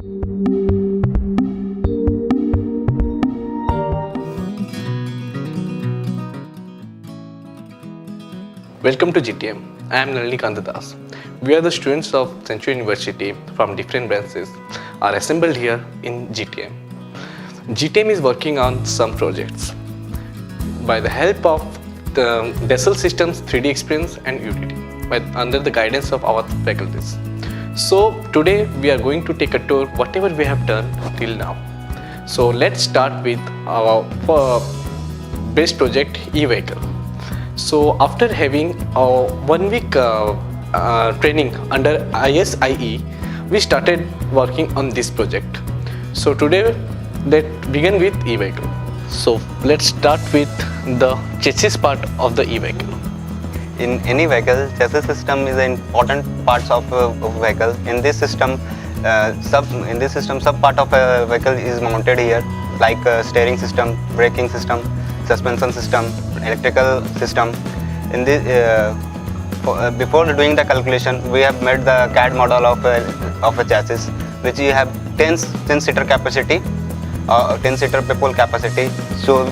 Welcome to GTM. I am Nalini Kandadas. We are the students of Century University from different branches are assembled here in GTM. GTM is working on some projects by the help of the Dassault Systems 3D Experience and UTT under the guidance of our faculties. So today we are going to take a tour whatever we have done till now. So let's start with our best project e-vehicle. So after having a 1 week training under ISIE, we started working on this project. So today let's begin with e-vehicle. So let's start with the chassis part of the e-vehicle. In any vehicle, chassis system is an important part of a vehicle. In this system, sub part of a vehicle is mounted here, like steering system, braking system, suspension system, electrical system. In this, before doing the calculation, we have made the CAD model of a chassis, which we have 10-seater capacity, 10-seater people capacity. So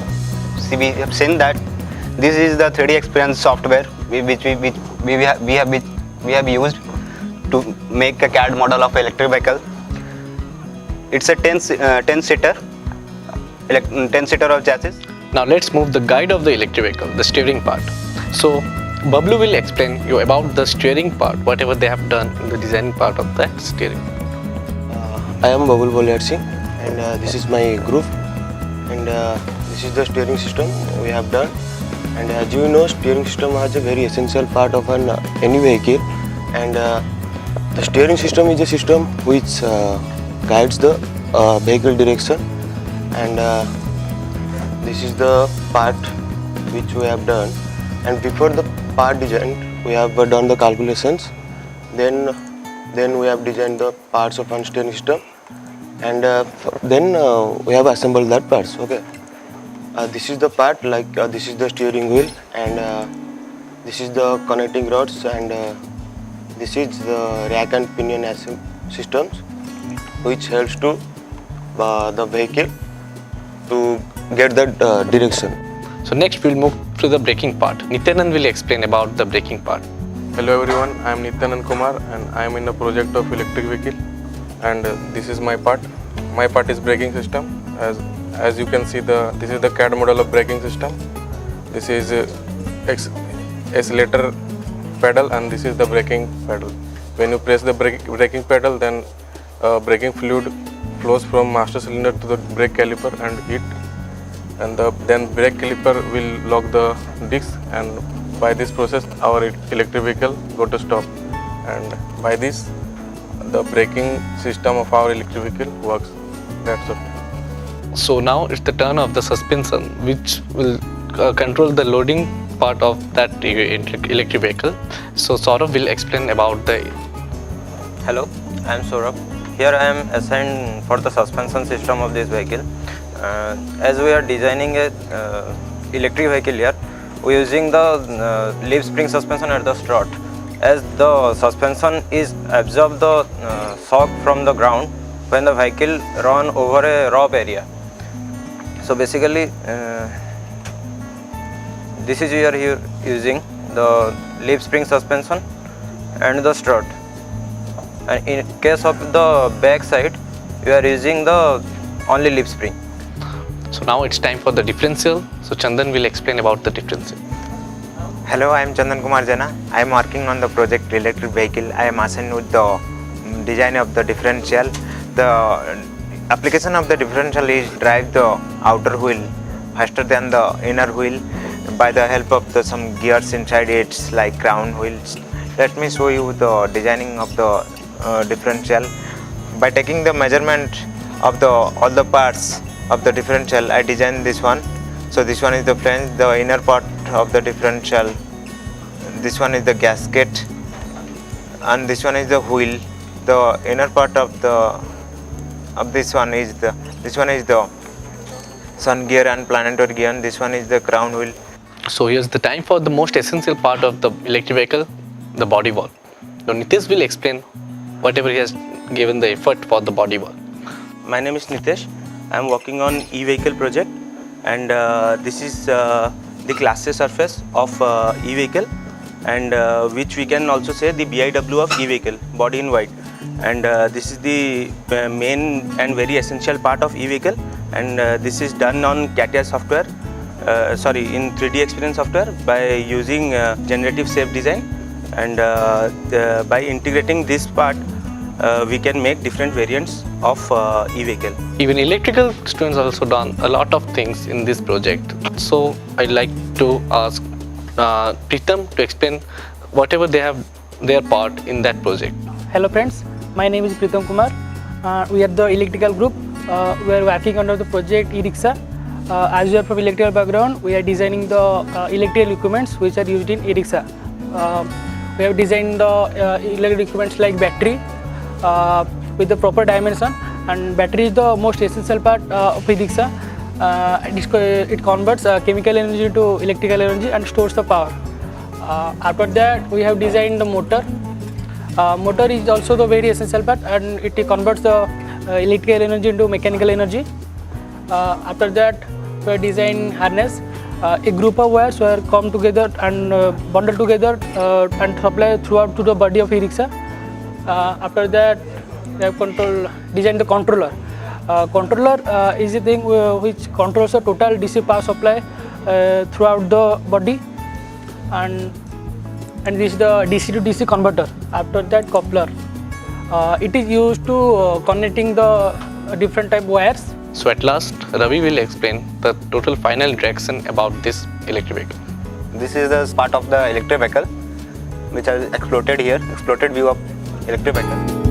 we have seen that this is the 3D Experience software which we have used to make a CAD model of electric vehicle. It's a 10-seater of chassis. Now let's move the guide of the electric vehicle, the steering part. So Bablu will explain you about the steering part, whatever they have done in the designing part of that steering. I am Babul Bolyat Singh, and this is my group, and this is the steering system we have done. And as you know, steering system is a very essential part of any vehicle, and the steering system is a system which guides the vehicle direction, and this is the part which we have done. And before the part design, we have done the calculations, then we have designed the parts of one steering system, and then we have assembled that parts. Okay. This is the part, like this is the steering wheel, and this is the connecting rods, and this is the rack and pinion systems, which helps to the vehicle to get the direction. So next we'll move to the braking part. Nityanand will explain about the braking part. Hello everyone, I am Nityanand Kumar and I am in a project of electric vehicle, and this is my part. My part is braking system. As you can see, this is the CAD model of braking system. This is accelerator pedal, and this is the braking pedal. When you press the braking pedal, then braking fluid flows from master cylinder to the brake caliper and it, and then brake caliper will lock the disc, and by this process our electric vehicle go to stop, and by this the braking system of our electric vehicle works. That's all. So now it's the turn of the suspension, which will control the loading part of that electric vehicle. So Saurabh will explain about the... Hello, I am Saurabh. Here I am assigned for the suspension system of this vehicle. As we are designing a electric vehicle here, we are using the leaf spring suspension at the strut. As the suspension is absorb the shock from the ground when the vehicle run over a rough area. So basically, this is we are here using the leaf spring suspension and the strut. And in case of the back side, we are using the only leaf spring. So now it's time for the differential. So Chandan will explain about the differential. Hello, I am Chandan Kumar Jana. I am working on the project electric vehicle. I am assigned with the design of the differential. The application of the differential is drive the outer wheel faster than the inner wheel by the help of some gears inside it, like crown wheels. Let me show you the designing of the differential. By taking the measurement of all the parts of the differential, I designed this one. So this one is the flange, the inner part of the differential. This one is the gasket, and this one is the wheel. The inner part of this one is the sun gear and planetary gear, and this one is the crown wheel. So here's the time for the most essential part of the electric vehicle, the body wall. Now Nitish will explain whatever he has given the effort for the body wall. my name is Nitesh. I am working on e-vehicle project, and this is the glass surface of e-vehicle, and which we can also say the BIW of e-vehicle, body in white. And this is the main and very essential part of e-vehicle, and this is done on CATIA software, in 3D experience software by using generative shape design, and by integrating this part we can make different variants of e-vehicle. Even electrical students also done a lot of things in this project. So I'd like to ask Pritam to explain whatever they have their part in that project. Hello friends, my name is Pritam Kumar. We are the electrical group. We are working under the project e-rickshaw. As we are from electrical background, we are designing the electrical equipments which are used in e-rickshaw. We have designed the electrical equipments like battery with the proper dimension, and battery is the most essential part of e-rickshaw. It converts chemical energy to electrical energy and stores the power. After that, we have designed the motor. Motor is also the very essential part, and it converts the electrical energy into mechanical energy. After that, we have designed harness. A group of wires were come together and bundled together and supply throughout to the body of e-rickshaw. After that, we have designed the controller. Controller is a thing which controls the total DC power supply throughout the body, and this is the DC to DC converter. After that, coupler. It is used to connecting the different type wires. So at last, Ravi will explain the total final direction about this electric vehicle. This is the part of the electric vehicle which is exploited here, exploited view of electric vehicle.